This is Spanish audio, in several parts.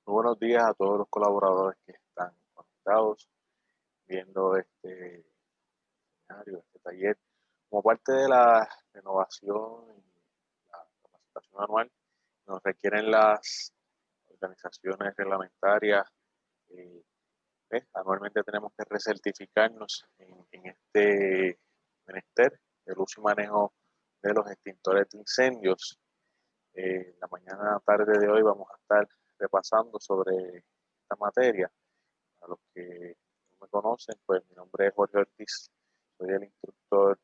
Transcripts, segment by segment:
Muy buenos días a todos los colaboradores que están conectados viendo este seminario, este taller, como parte de la renovación y la capacitación anual. Nos requieren las organizaciones reglamentarias. eh, Anualmente tenemos que recertificarnos en este menester del uso y manejo de los extintores de incendios. La mañana tarde de hoy vamos a estar repasando sobre esta materia. A los que no me conocen, pues mi nombre es Jorge Ortiz, soy el instructor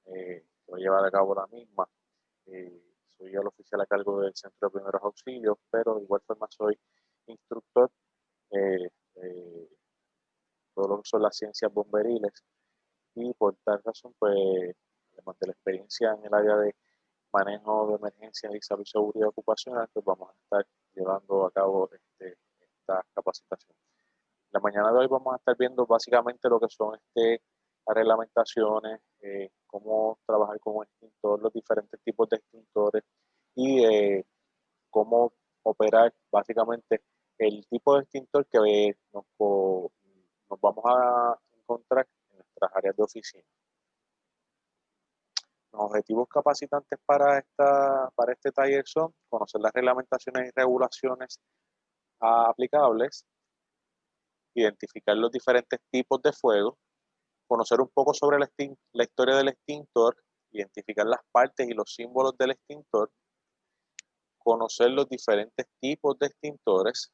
que va a llevar a cabo la misma. Soy el oficial a cargo del Centro de Primeros Auxilios, pero de igual forma soy instructor de todo lo que son las ciencias bomberiles y por tal razón, pues, además de la experiencia en el área de manejo de emergencias y salud y seguridad ocupacional, pues vamos a estar llevando a cabo esta capacitación. La mañana de hoy vamos a estar viendo básicamente lo que son las reglamentaciones, cómo trabajar con un extintor, los diferentes tipos de extintores y cómo operar básicamente el tipo de extintor que nos vamos a encontrar en nuestras áreas de oficina. Los objetivos capacitantes para este taller son conocer las reglamentaciones y regulaciones aplicables, identificar los diferentes tipos de fuego, conocer un poco sobre la historia del extintor, identificar las partes y los símbolos del extintor, conocer los diferentes tipos de extintores,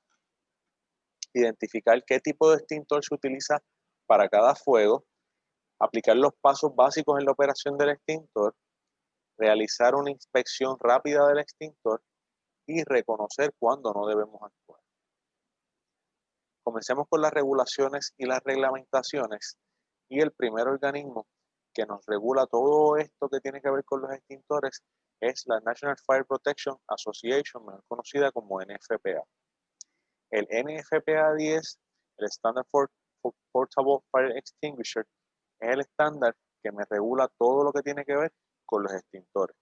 identificar qué tipo de extintor se utiliza para cada fuego, aplicar los pasos básicos en la operación del extintor, realizar una inspección rápida del extintor y reconocer cuándo no debemos actuar. Comencemos con las regulaciones y las reglamentaciones. Y el primer organismo que nos regula todo esto que tiene que ver con los extintores es la National Fire Protection Association, mejor conocida como NFPA. El NFPA 10, el Standard for Portable Fire Extinguisher, es el estándar que me regula todo lo que tiene que ver con los extintores.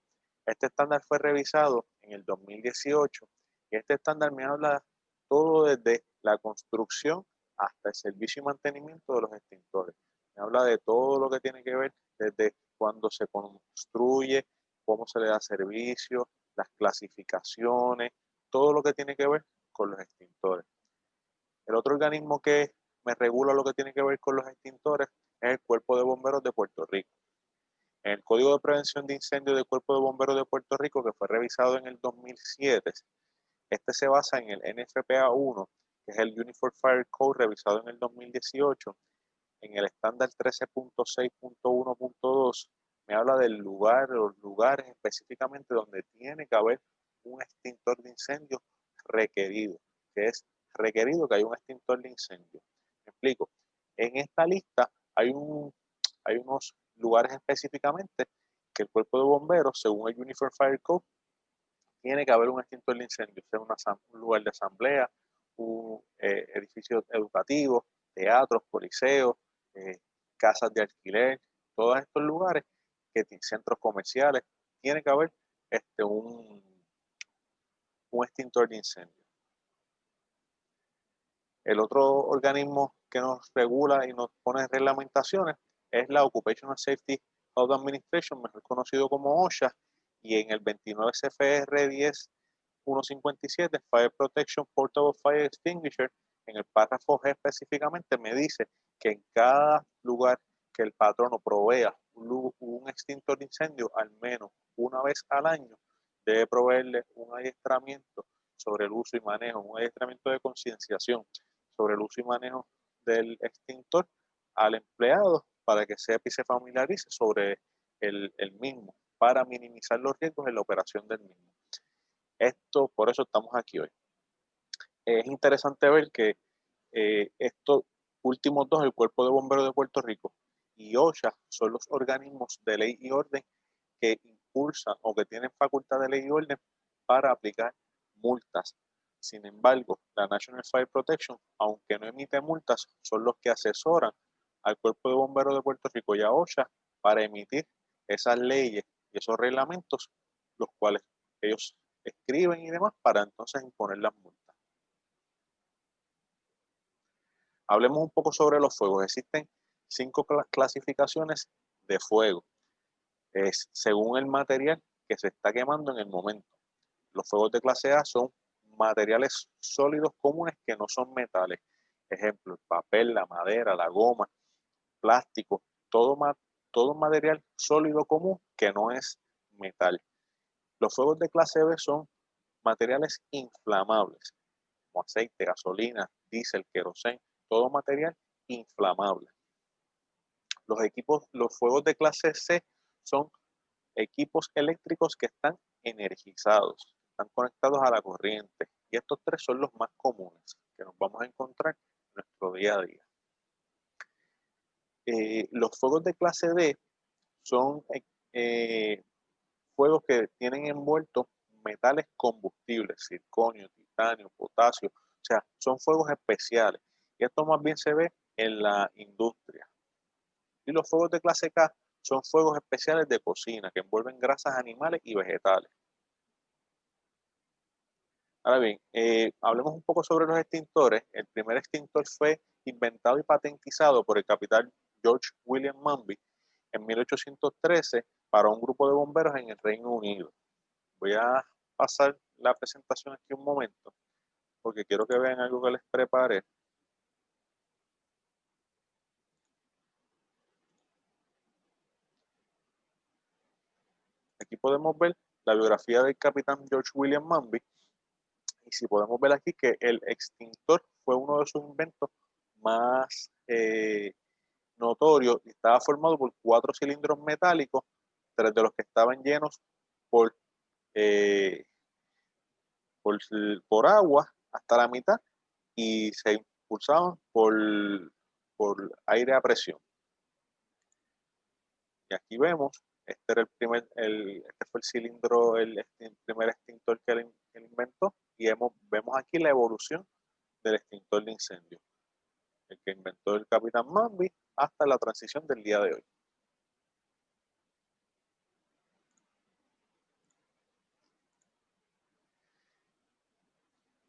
Este estándar fue revisado en el 2018 y este estándar me habla todo desde la construcción hasta el servicio y mantenimiento de los extintores. Me habla de todo lo que tiene que ver desde cuando se construye, cómo se le da servicio, las clasificaciones, todo lo que tiene que ver con los extintores. El otro organismo que me regula lo que tiene que ver con los extintores es el Cuerpo de Bomberos de Puerto Rico. En el Código de Prevención de Incendios del Cuerpo de Bomberos de Puerto Rico, que fue revisado en el 2007, este se basa en el NFPA 1, que es el Uniform Fire Code revisado en el 2018, en el estándar 13.6.1.2, me habla del lugar, los lugares específicamente donde tiene que haber un extintor de incendio requerido, que es requerido que haya un extintor de incendio. Me explico. En esta lista hay unos lugares específicamente que el cuerpo de bomberos, según el Uniform Fire Code, tiene que haber un extintor de incendio, sea un lugar de asamblea, un edificio educativo, teatros, coliseos, eh, casas de alquiler, todos estos lugares, centros comerciales, tiene que haber este, un, un extintor de incendio. El otro organismo que nos regula y nos pone reglamentaciones es la Occupational Safety Health Administration, mejor conocido como OSHA, y en el 29 CFR 10.157, Fire Protection Portable Fire Extinguisher, en el párrafo G específicamente me dice que en cada lugar que el patrono provea un extintor de incendio, al menos una vez al año, debe proveerle un adiestramiento sobre el uso y manejo, un adiestramiento de concienciación sobre el uso y manejo del extintor al empleado para que sepa y se familiarice sobre el mismo, para minimizar los riesgos en la operación del mismo. Por eso estamos aquí hoy. Es interesante ver que estos últimos dos, el Cuerpo de Bomberos de Puerto Rico y OSHA, son los organismos de ley y orden que impulsan o que tienen facultad de ley y orden para aplicar multas. Sin embargo, la National Fire Protection, aunque no emite multas, son los que asesoran al Cuerpo de Bomberos de Puerto Rico y a OSHA para emitir esas leyes y esos reglamentos, los cuales ellos escriben y demás para entonces imponer las multas. Hablemos un poco sobre los fuegos. Existen 5 clasificaciones de fuego. Es según el material que se está quemando en el momento. Los fuegos de clase A son materiales sólidos comunes que no son metales. Ejemplo, el papel, la madera, la goma, plástico, todo material sólido común que no es metal. Los fuegos de clase B son materiales inflamables, como aceite, gasolina, diésel, queroseno, todo material inflamable. Los fuegos de clase C son equipos eléctricos que están energizados, están conectados a la corriente. Y estos 3 son los más comunes que nos vamos a encontrar en nuestro día a día. Los fuegos de clase D son fuegos que tienen envueltos metales combustibles, circonio, titanio, potasio, o sea, son fuegos especiales. Y esto más bien se ve en la industria. Y los fuegos de clase K son fuegos especiales de cocina que envuelven grasas animales y vegetales. Ahora bien, hablemos un poco sobre los extintores. El primer extintor fue inventado y patentizado por el capitán George William Manby en 1813 para un grupo de bomberos en el Reino Unido. Voy a pasar la presentación aquí un momento porque quiero que vean algo que les preparé. Aquí podemos ver la biografía del capitán George William Manby. Y si podemos ver aquí que el extintor fue uno de sus inventos más notorios y estaba formado por 4 cilindros metálicos, 3 de los que estaban llenos por, eh, por, por agua hasta la mitad y se impulsaban por aire a presión. Y aquí vemos, este era este fue el cilindro, el primer extintor que él inventó y vemos aquí la evolución del extintor de incendio, el que inventó el capitán Manby hasta la transición del día de hoy.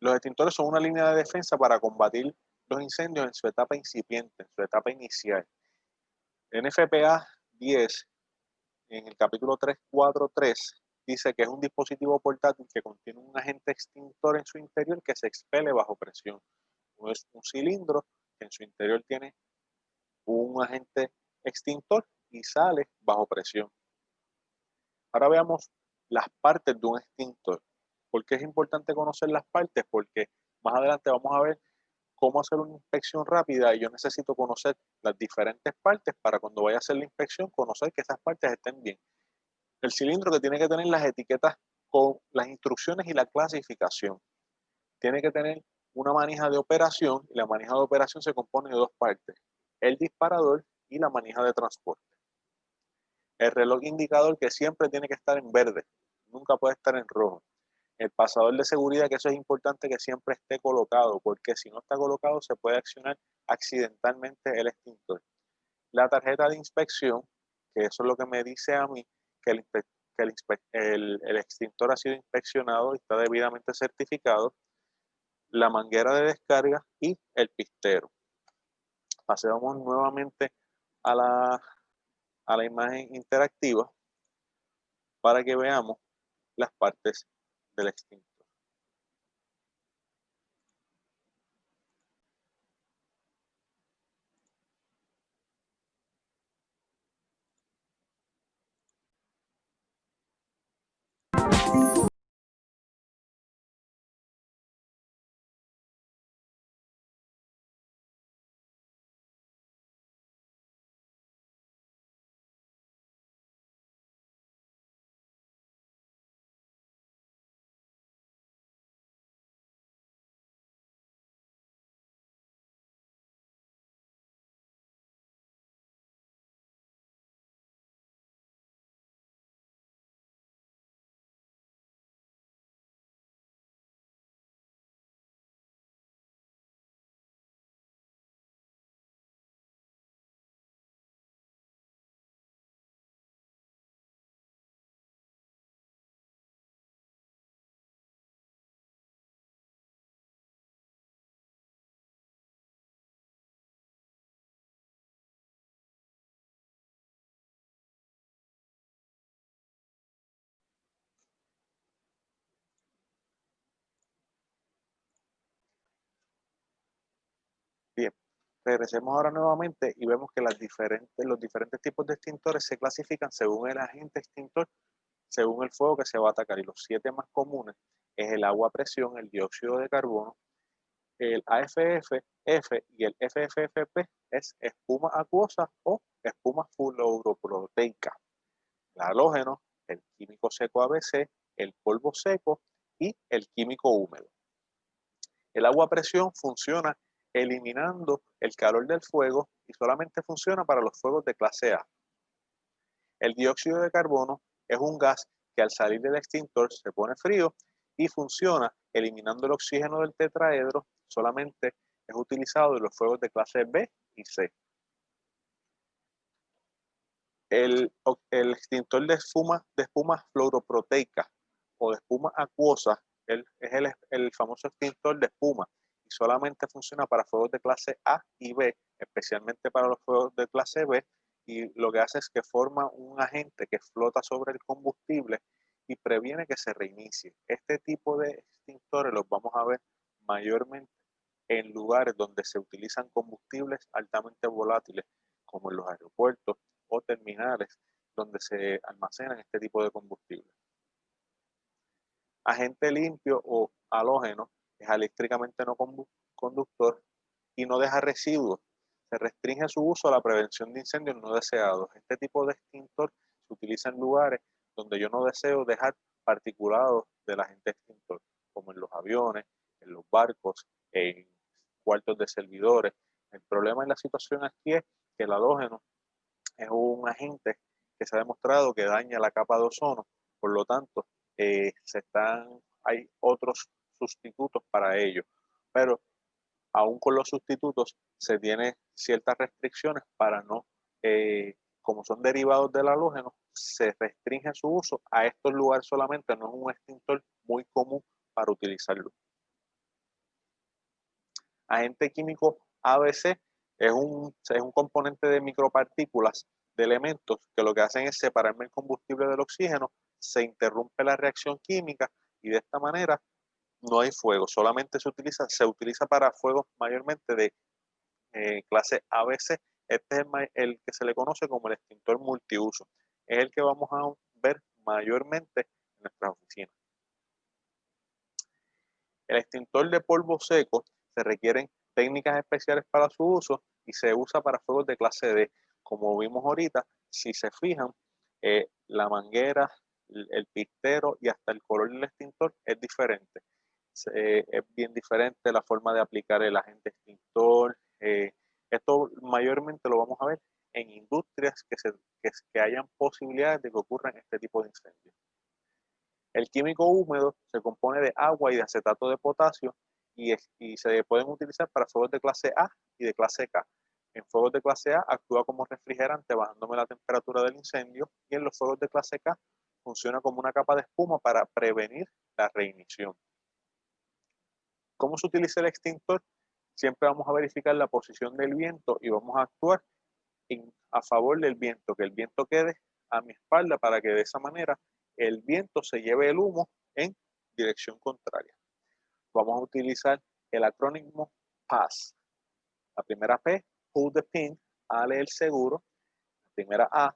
Los extintores son una línea de defensa para combatir los incendios en su etapa incipiente, en su etapa inicial. NFPA 10, en el capítulo 343, dice que es un dispositivo portátil que contiene un agente extintor en su interior que se expele bajo presión. Es un cilindro que en su interior tiene un agente extintor y sale bajo presión. Ahora veamos las partes de un extintor. ¿Por qué es importante conocer las partes? Porque más adelante vamos a ver cómo hacer una inspección rápida y yo necesito conocer las diferentes partes para cuando vaya a hacer la inspección conocer que esas partes estén bien. El cilindro que tiene que tener las etiquetas con las instrucciones y la clasificación. Tiene que tener una manija de operación y la manija de operación se compone de 2 partes, el disparador y la manija de transporte. El reloj indicador que siempre tiene que estar en verde, nunca puede estar en rojo. El pasador de seguridad, que eso es importante que siempre esté colocado, porque si no está colocado se puede accionar accidentalmente el extintor. La tarjeta de inspección, que eso es lo que me dice a mí que el extintor ha sido inspeccionado y está debidamente certificado, la manguera de descarga y el pistero. Pasemos nuevamente a la imagen interactiva para que veamos las partes del extintor. Regresemos ahora nuevamente y vemos que los diferentes tipos de extintores se clasifican según el agente extintor, según el fuego que se va a atacar. Y los 7 más comunes es el agua a presión, el dióxido de carbono, el AFF, F y el FFFP es espuma acuosa o espuma fluoroproteica. El halógeno, el químico seco ABC, el polvo seco y el químico húmedo. El agua a presión funciona eliminando el calor del fuego y solamente funciona para los fuegos de clase A. El dióxido de carbono es un gas que al salir del extintor se pone frío y funciona eliminando el oxígeno del tetraedro, solamente es utilizado en los fuegos de clase B y C. El extintor de espuma fluoroproteica o de espuma acuosa es el famoso extintor de espuma y solamente funciona para fuegos de clase A y B, especialmente para los fuegos de clase B, y lo que hace es que forma un agente que flota sobre el combustible y previene que se reinicie. Este tipo de extintores los vamos a ver mayormente en lugares donde se utilizan combustibles altamente volátiles, como en los aeropuertos o terminales donde se almacenan este tipo de combustible. Agente limpio o halógeno es eléctricamente no conductor y no deja residuos. Se restringe su uso a la prevención de incendios no deseados. Este tipo de extintor se utiliza en lugares donde yo no deseo dejar particulados del agente extintor, como en los aviones, en los barcos, en cuartos de servidores. El problema en la situación aquí es que el halógeno es un agente que se ha demostrado que daña la capa de ozono, por lo tanto, hay otros sustitutos para ello, pero aún con los sustitutos se tiene ciertas restricciones para no, como son derivados del halógeno, se restringe su uso a estos lugares solamente, no es un extintor muy común para utilizarlo. Agente químico ABC es un componente de micropartículas de elementos que lo que hacen es separarme el combustible del oxígeno, se interrumpe la reacción química y de esta manera no hay fuego, solamente se utiliza para fuegos mayormente de clase ABC. Este es el que se le conoce como el extintor multiuso. Es el que vamos a ver mayormente en nuestras oficinas. El extintor de polvo seco se requieren técnicas especiales para su uso y se usa para fuegos de clase D. Como vimos ahorita, si se fijan, la manguera, el pistero y hasta el color del extintor es diferente. Es bien diferente la forma de aplicar el agente extintor. Esto mayormente lo vamos a ver en industrias que hayan posibilidades de que ocurran este tipo de incendios. El químico húmedo se compone de agua y de acetato de potasio y se pueden utilizar para fuegos de clase A y de clase K. En fuegos de clase A actúa como refrigerante bajándome la temperatura del incendio y en los fuegos de clase K funciona como una capa de espuma para prevenir la reinición. ¿Cómo se utiliza el extintor? Siempre vamos a verificar la posición del viento y vamos a actuar a favor del viento, que el viento quede a mi espalda para que de esa manera el viento se lleve el humo en dirección contraria. Vamos a utilizar el acrónimo PASS. La primera P, pull the pin, ale el seguro. La primera A,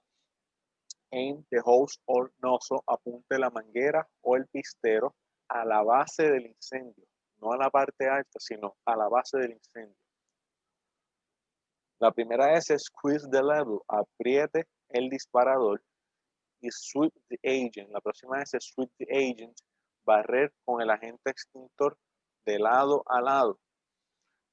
aim the hose or nozzle, apunte la manguera o el pistero a la base del incendio, no a la parte alta, sino a la base del incendio. La primera es squeeze the lever, apriete el disparador. Y sweep the agent. La próxima es sweep the agent, barrer con el agente extintor de lado a lado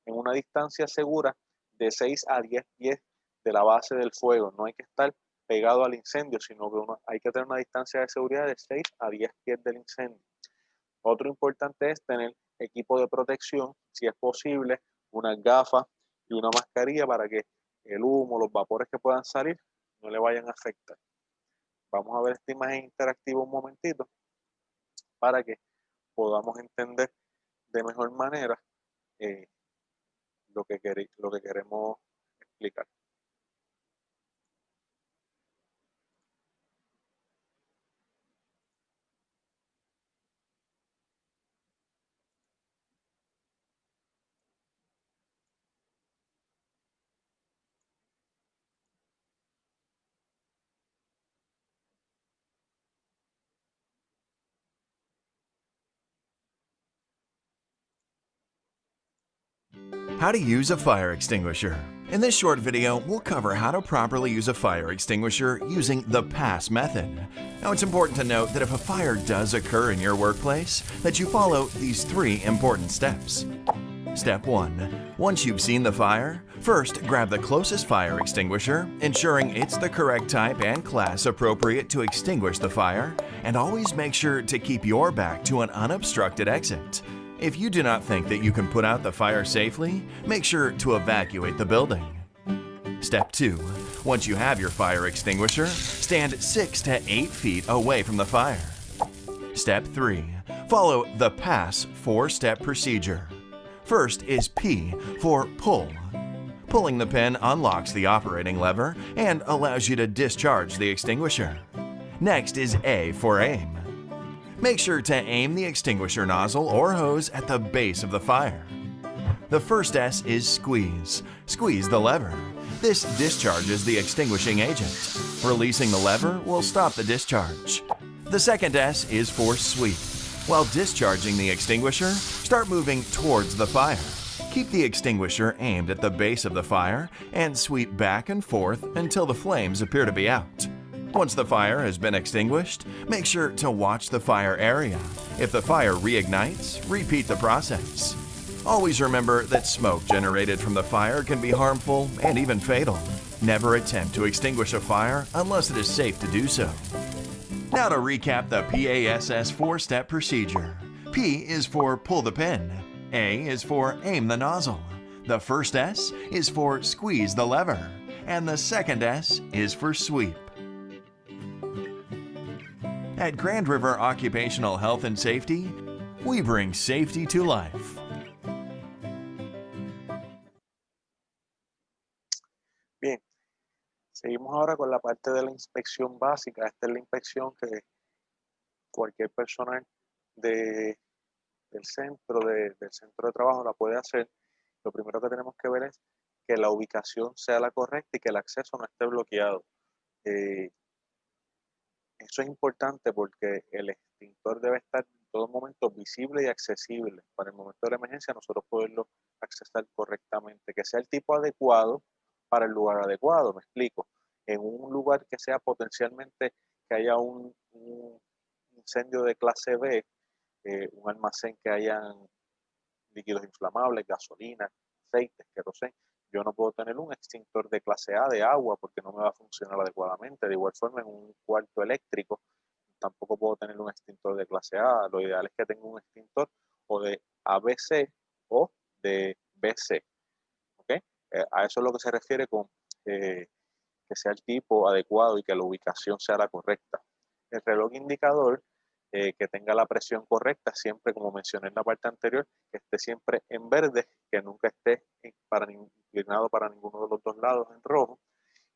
en una distancia segura de 6 a 10 pies de la base del fuego. No hay que estar pegado al incendio, sino que hay que tener una distancia de seguridad de 6 a 10 pies del incendio. Otro importante es tener equipo de protección, si es posible, unas gafas y una mascarilla para que el humo, los vapores que puedan salir, no le vayan a afectar. Vamos a ver esta imagen interactiva un momentito para que podamos entender de mejor manera eh, lo que queremos explicar. How to use a fire extinguisher. In this short video, we'll cover how to properly use a fire extinguisher using the PASS method. Now, it's important to note that if a fire does occur in your workplace, that you follow these 3 important steps. Step 1. Once you've seen the fire, first grab the closest fire extinguisher, ensuring it's the correct type and class appropriate to extinguish the fire, and always make sure to keep your back to an unobstructed exit. If you do not think that you can put out the fire safely, make sure to evacuate the building. Step 2. Once you have your fire extinguisher, stand 6 to 8 feet away from the fire. Step 3. Follow the PASS 4-step procedure. First is P for pull. Pulling the pin unlocks the operating lever and allows you to discharge the extinguisher. Next is A for aim. Make sure to aim the extinguisher nozzle or hose at the base of the fire. The first S is squeeze. Squeeze the lever. This discharges the extinguishing agent. Releasing the lever will stop the discharge. The second S is for sweep. While discharging the extinguisher, start moving towards the fire. Keep the extinguisher aimed at the base of the fire and sweep back and forth until the flames appear to be out. Once the fire has been extinguished, make sure to watch the fire area. If the fire reignites, repeat the process. Always remember that smoke generated from the fire can be harmful and even fatal. Never attempt to extinguish a fire unless it is safe to do so. Now to recap the PASS 4-step procedure. P is for pull the pin. A is for aim the nozzle. The first S is for squeeze the lever. And the second S is for sweep. At Grand River Occupational Health and Safety, we bring safety to life. Bien, seguimos ahora con la parte de la inspección básica. Esta es la inspección que cualquier personal del centro de trabajo la puede hacer. Lo primero que tenemos que ver es que la ubicación sea la correcta y que el acceso no esté bloqueado. Eso es importante porque el extintor debe estar en todo momento visible y accesible. Para el momento de la emergencia nosotros poderlo accesar correctamente, que sea el tipo adecuado para el lugar adecuado. Me explico. En un lugar que sea potencialmente que haya un incendio de clase B, un almacén que hayan líquidos inflamables, gasolina, aceites, queroseno. Yo no puedo tener un extintor de clase A de agua porque no me va a funcionar adecuadamente. De igual forma, en un cuarto eléctrico tampoco puedo tener un extintor de clase A. Lo ideal es que tenga un extintor o de ABC o de BC. ¿Okay? A eso es lo que se refiere con que sea el tipo adecuado y que la ubicación sea la correcta. El reloj indicador que tenga la presión correcta, siempre como mencioné en la parte anterior, que esté siempre en verde, que nunca esté inclinado para ninguno de los dos lados en rojo.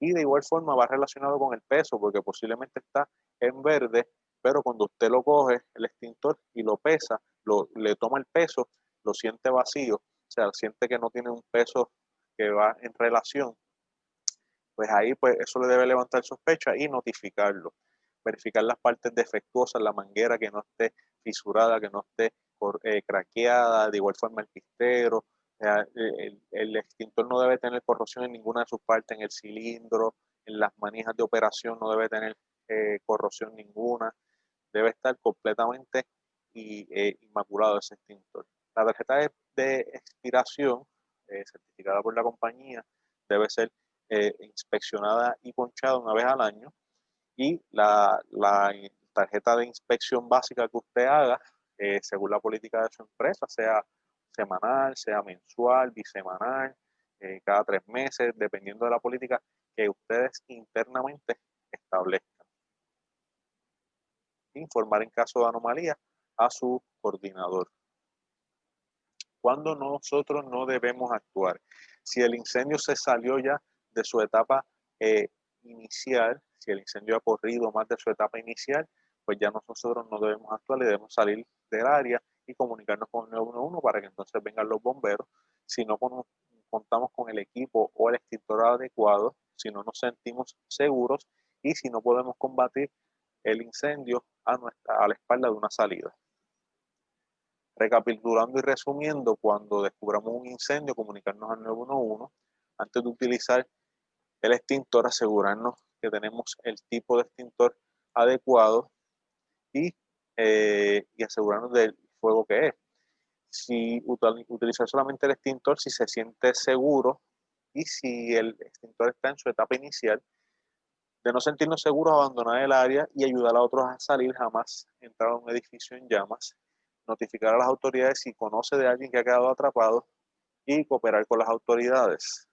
Y de igual forma va relacionado con el peso, porque posiblemente está en verde, pero cuando usted lo coge, el extintor, y lo pesa, le toma el peso, lo siente vacío, o sea, siente que no tiene un peso que va en relación, pues ahí pues eso le debe levantar sospecha y notificarlo. Verificar las partes defectuosas, la manguera que no esté fisurada, que no esté craqueada, de igual forma el pistero. El extintor no debe tener corrosión en ninguna de sus partes, en el cilindro, en las manijas de operación no debe tener corrosión ninguna. Debe estar completamente inmaculado ese extintor. La tarjeta de expiración certificada por la compañía debe ser inspeccionada y ponchada una vez al año, y la tarjeta de inspección básica que usted haga, según la política de su empresa, sea semanal, sea mensual, bisemanal, cada 3 meses, dependiendo de la política que ustedes internamente establezcan. Informar en caso de anomalía a su coordinador. ¿Cuándo nosotros no debemos actuar? Si el incendio se salió ya de su etapa inicial, si el incendio ha corrido más de su etapa inicial, pues ya nosotros no debemos actuar y debemos salir del área y comunicarnos con el 911 para que entonces vengan los bomberos. Si no contamos con el equipo o el extintor adecuado, si no nos sentimos seguros y si no podemos combatir el incendio a la espalda de una salida. Recapitulando y resumiendo, cuando descubramos un incendio, comunicarnos al 911. Antes de utilizar el extintor, asegurarnos que tenemos el tipo de extintor adecuado y asegurarnos del fuego que es. Si utilizar solamente el extintor, si se siente seguro y si el extintor está en su etapa inicial, de no sentirnos seguros, abandonar el área y ayudar a otros a salir, jamás entrar a un edificio en llamas, notificar a las autoridades si conoce de alguien que ha quedado atrapado y cooperar con las autoridades.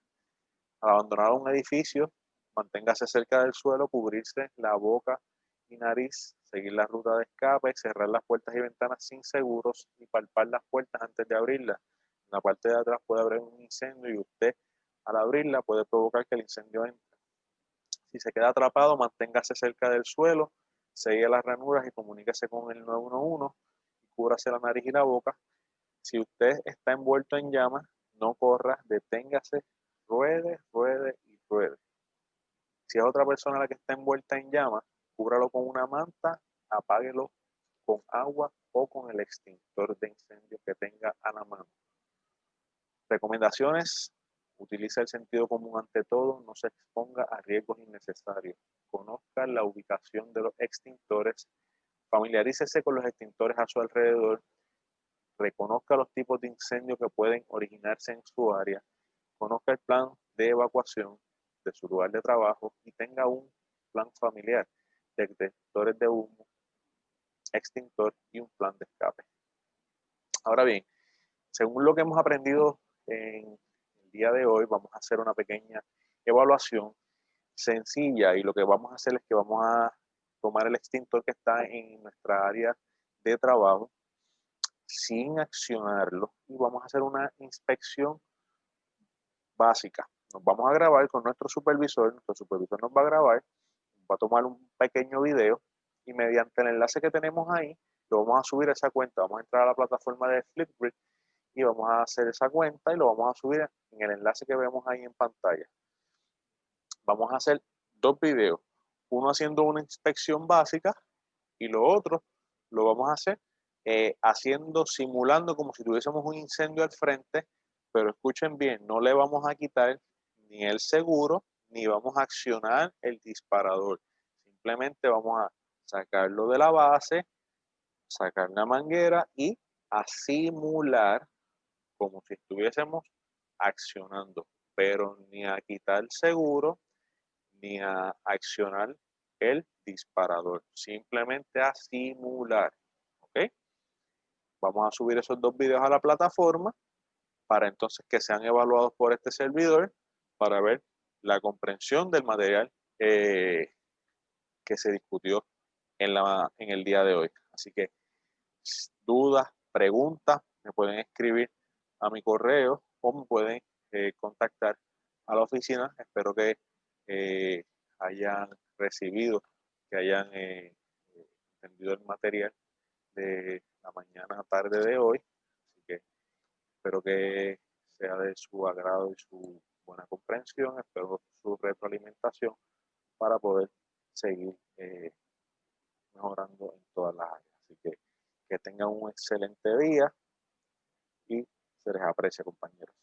Al abandonar un edificio, manténgase cerca del suelo, cubrirse la boca y nariz, seguir la ruta de escape, cerrar las puertas y ventanas sin seguros y palpar las puertas antes de abrirlas. En la parte de atrás puede haber un incendio y usted, al abrirla, puede provocar que el incendio entre. Si se queda atrapado, manténgase cerca del suelo, sigue las ranuras y comuníquese con el 911 y cúbrase la nariz y la boca. Si usted está envuelto en llamas, no corra, deténgase, ruede, ruede y ruede. Si es otra persona la que está envuelta en llamas, cúbralo con una manta, apáguelo con agua o con el extintor de incendio que tenga a la mano. Recomendaciones: utilice el sentido común ante todo, no se exponga a riesgos innecesarios. Conozca la ubicación de los extintores, familiarícese con los extintores a su alrededor, reconozca los tipos de incendio que pueden originarse en su área, conozca el plan de evacuación de su lugar de trabajo y tenga un plan familiar de detectores de humo, extintor y un plan de escape. Ahora bien, según lo que hemos aprendido en el día de hoy, vamos a hacer una pequeña evaluación sencilla y lo que vamos a hacer es que vamos a tomar el extintor que está en nuestra área de trabajo sin accionarlo y vamos a hacer una inspección básica. Nos vamos a grabar con nuestro supervisor nos va a grabar, va a tomar un pequeño video y mediante el enlace que tenemos ahí, lo vamos a subir a esa cuenta. Vamos a entrar a la plataforma de Flipgrid y vamos a hacer esa cuenta y lo vamos a subir en el enlace que vemos ahí en pantalla. Vamos a hacer dos videos, uno haciendo una inspección básica y lo otro lo vamos a hacer simulando como si tuviésemos un incendio al frente, pero escuchen bien, no le vamos a quitar ni el seguro, ni vamos a accionar el disparador. Simplemente vamos a sacarlo de la base, sacar la manguera y a simular como si estuviésemos accionando, pero ni a quitar el seguro, ni a accionar el disparador, simplemente a simular. ¿Ok? Vamos a subir esos dos videos a la plataforma para entonces que sean evaluados por este servidor para ver la comprensión del material que se discutió en el día de hoy. Así que dudas, preguntas, me pueden escribir a mi correo o me pueden contactar a la oficina. Espero que hayan recibido, que hayan entendido el material de la mañana a tarde de hoy. Así que espero que sea de su agrado y su buena comprensión. Espero su retroalimentación para poder seguir mejorando en todas las áreas. Así que tengan un excelente día y se les aprecia, compañeros.